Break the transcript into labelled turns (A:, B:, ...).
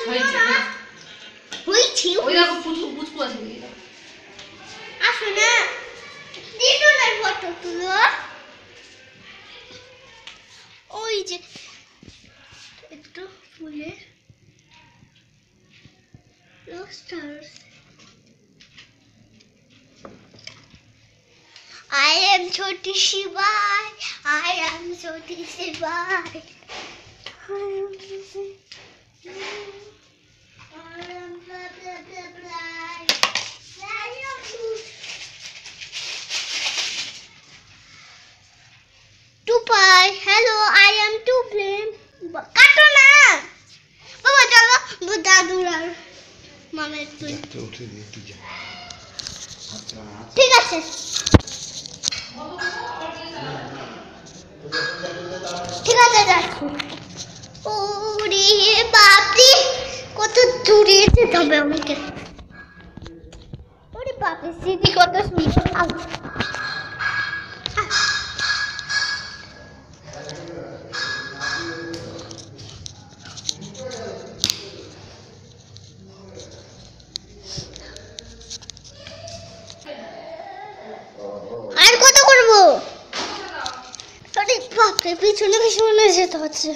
A: হয়েছে ওই দেখো পুচকু আছে আসো না দিদুনের ফটো তুলো ওই যে একটু ফুলের stars I am Choti Shibai I am Choti Shibai I am blah blah blah blah Tupai hello I am Tuplin কাটো না বাবা চলো দাদুর আর মামের তুই
B: উঠে দিয়ে তুই যা আচ্ছা
A: ঠিক আছে ঠিক আছে যাচ্ছি ওরে বাপরে কত দূরে যেতে হবে আমাকে ওরে বাপরে স্মৃতি কত সুন্দর আর কত করবো আরে বাপরে পিছনে পিছনে যেতে হচ্ছে